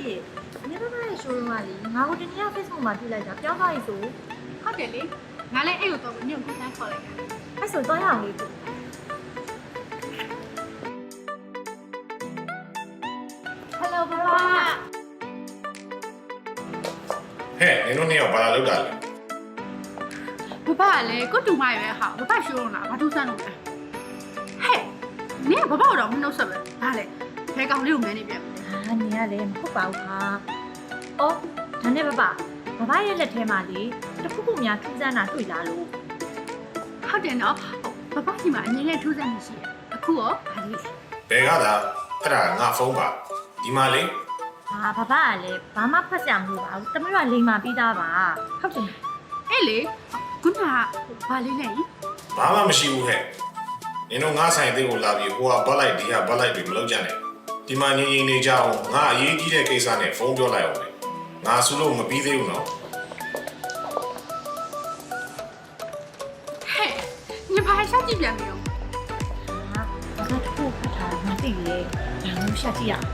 ကြီး你爸爸也说了嘛哩，我今天 Facebook 嘛对来着，表达一组，ဟုတ်တယ်လေငါလည်းအဲ့လိုတော့ညွန့်ကိုတန်းခေါ်လိုက်တာ还说多样哩。Hello 爸爸。ဟဲ့နင်တို့နှစ်ယောက်ဘာလာလောက်တာလဲ ဘဘကလည်းကိုတူမရွယ်ဟာဘဘရှိုးတော့လားဘာလို့စမ်းလို့လဲဟဲ့နင်ကဘဘတော့မနှုတ်ဆက်ပဲဒါလေဘဲကောင်လေးကိုမန်းနေပြန်你ကလည်းမဟုတ်ပါဘူးဟာ။အော်ဒါနဲ့爸爸ရဲ့လက်ထဲမှာလေတခုခုများထူးဆန်းတာတွေ့လာလို့ ဟုတ်တယ်နော်ဘဘစီမှာအငင်းနဲ့ထိုးစမ်းနေရှိတယ်အခုရောဘာလေး ဘယ်ကသာအဲ့ဒါငါဖုန်းပါဒီမှာလေ ဟာ爸爸ကလည်းဘာမှဖတ်စရာမလိုပါဘူး။တမီးကလိန်မာပြီးသားပါ။ဟုတ်တယ် အဲ့လေခုနကဘာလေးလဲ ဘာမှမရှိဘူးဟဲ့နင်တို့ငါဆိုင်သေးကိုလာပြီးဟိုကဘတ်လိုက်ဒီကဘတ်လိုက်တွေမလုပ်ကြနဲ့ဒီမှာငြိမ်ငြိမ်နေကြအောင်ငါအရေးကြီးတဲ့ကိစ္စနဲ့ဖုန်းပြောလိုက်အောင်လေငါဆူလို့မပြီးသေးဘူးနော် ဟဲ့ညဘာရှောက်ကြည့်ပြန်ပြီရော ။ဟာဘာသာတခုဖတ်တာမသိလေ။ဒါမျိုးရှာကြည့်ရအောင်။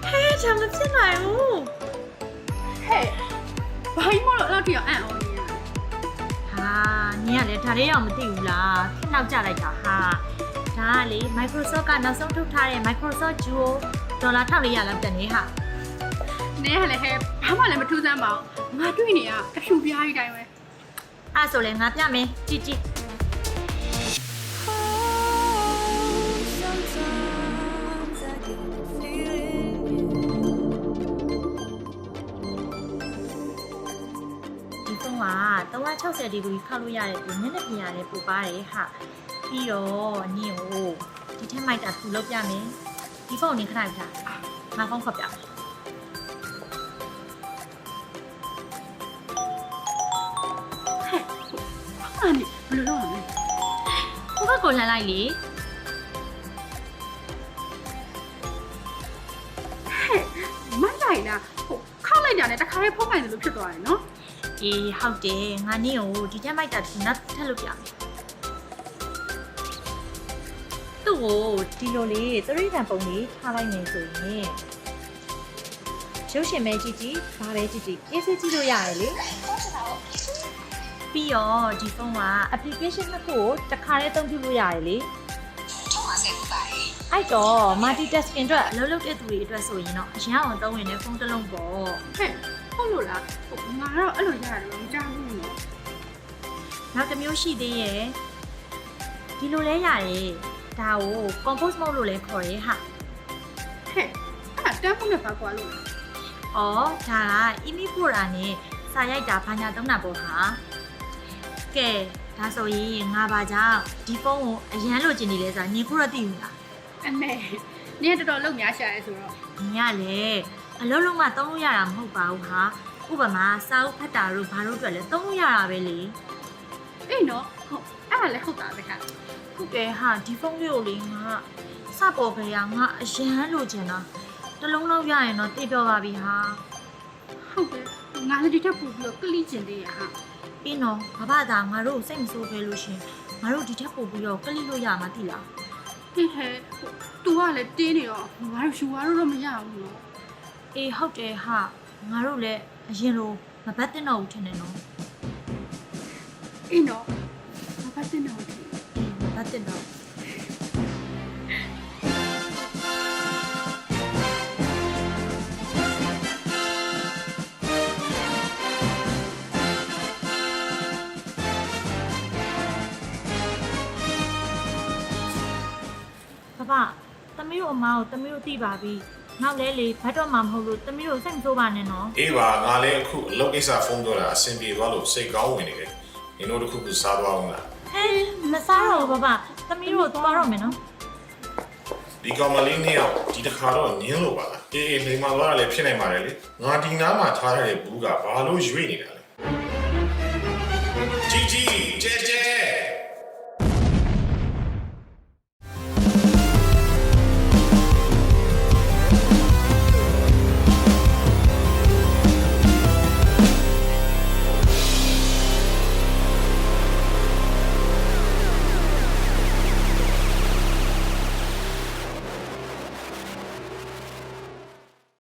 ဟဲ့ချမ်းမဖြစ်နိုင်ဘူး ဟဲ့ဘာကြီးမလို့အဲ့လောက်ထိအောင်အံ့ဩနေရ ။ဟာနင်ကလည်းဒါလေးတော့မသိဘူးလား။ခင်းနောက်ကြလိုက်တာဟာ။ဒါကလေ Microsoft ကနောက်ဆုံးထုတ်ထားတဲ့ Microsoft Duo ဒေါ်လာ1400လောက်တန်နေဟာ နင်ကလည်းဟဲ့ဘာမှလည်းမထူးဆန်းပါဘူးငါတွေ့နေရအဖြူပြားကြီးတိုင်းပဲ ။အဲ့ဆိုလေငါပြမယ်ကြည့်ကြည့်ဒီဖုန်းက360ဒီဂရီခောက်လို့ရတဲ့ပြီးမျက်နှာပြင်ရတယ်ပို့ပါတယ်ဟာပြီးတော့နင်ကိုဒီထက်မိုက်တာသူလုပ်ပြမယ်ဒီဖုန်းနင်ခဏထားငါဖုန်းခေါ်ပြမယ် အဲ့နိဘယ်လိုလုပ်ရမလဲ ဟိုဘက်ကိုလှမ်းလိုက်လေ မတ်လိုက်လားဟိုခောက်လိုက်တာနဲ့တခါလေးဖုံးနိုင်တယ်လို့ဖြစ်သွားတယ်နော် အေးဟုတ်တယ်ငါနင်ကိုဒီထက်မိုက်တာသူနောက်ထပ်လုပ်ပြမယ်သူ့ကိုဒီလိုလေးသတိတံပုံလေးထားလိုက်နေဆိုရင်ရုပ်ရှင်ပဲကြည့်ကြည့်ဘာပဲကြည့်ကြည့်အေးစေးကြည့်လို့ရတယ်လေပြီးတော့ဒီဖုန်းက application တစ်ခုကိုတစ်ခါတည်းအသုံးပြုလို့ရတယ်လေအဲ့တော့ multitasking အတွက်အလုပ်လုပ်တဲ့သူတွေအတွက်ဆိုရင်တော့အရင်အောင်သုံးဝင်တဲ့ဖုန်းတစ်လုံးပေါ့ ဟဲ့ဟုတ်လို့လားဟိုငါတော့အဲ့လိုရတယ်လို့မကြားဘူးနော် နောက်တစ်မျိုးရှိသေးရဲ့ဒီလိုလဲရတယ်ဒါကို compose mode လို့လည်းခေါ်ရဲဟာ ဟဲ့အဲ့တန်းဖုန်းနဲ့ပါကွာလို့ ဩဒါက email ပို့တာနဲ့စာရိုက်တာဘာညာသုံးတာပေါ့ဟာကဲဒါဆိုရင်ငါပါကြောင့်ဒီဖုန်းကိုအရန်လိုချင်နေလဲဆိုတာနင်ခုတော့သိဘူးလား အမေနင်ကတော်တော်လုံများရှာရဲဆိုတော့ နင်ကလည်းအလုံးလုံးမှသုံးလို့ရတာမဟုတ်ပါဘူးဟာဥပမာစာအုပ်ဖတ်တာတို့ဘာလို့အတွက်လဲသုံးလို့ရတာပဲလေ အေးနော်ဟုတ်အဲ့ဒါလည်းဟုတ်တာပဲဟာ ဟုတ်ကဲ့ဟာဒီဖုန်းလေးကိုလေငါစပေါ်ကြရငါအရန်လိုချင်တာတစ်လုံးလုံးရရင်တော့တိပြောပါပြီဟာ ဟုတ်တယ်ငါလည်းဒီထက်ပိုပြီးတော့ကလိကျင်သေးရဟာ အင်းတော့ဘာသာငါတို့စိတ်မဆိုးခဲလို့ရှင်ငါတို့ဒီထက်ပိုပြီးတော့ကလိလို့ရမှာတိလား ဟဲ့သူကလည်းတင်းနေတော့ငါတို့ရှူရတော့မရဘူးနော် အေးဟုတ်တယ်ဟာငါတို့လည်းအရင်လိုမပတ်တင်တော့ဘူးထင်တယ်နော် အေးနော်ဘာပတ်တင်တော့ဒီ အေးမပတ်တင်တော့ဘာသမီးတို့အမကိုသမီးတို့သိပါပြီနောက်လဲလေဘတ်တော့မှမဟုတ်လို့သမီးတို့စိတ်မဆိုးပါနဲ့နော် အေးပါငါလည်းအခုအလုပ်ကိစ္စဖုန်းပြောတာအဆင်ပြေသွားလို့စိတ်ကောင်းဝင်နေတယ်နင်တို့တစ်ခုခုစားသွားအောင်လား ဟဲမစားတော့ဘူးဘာသမီးတို့သွားတော့မယ်နော် ဒီကောင်မလေးနှစ်ယောက်ဒီတစ်ခါတော့ညင်းလို့ပါလားအေးလိမ္မာသွားတာလည်းဖြစ်နိုင်ပါတယ်လေငါဒီနားမှာထားရတဲ့ဘူးကဘာလို့ရွေ့နေတာလဲ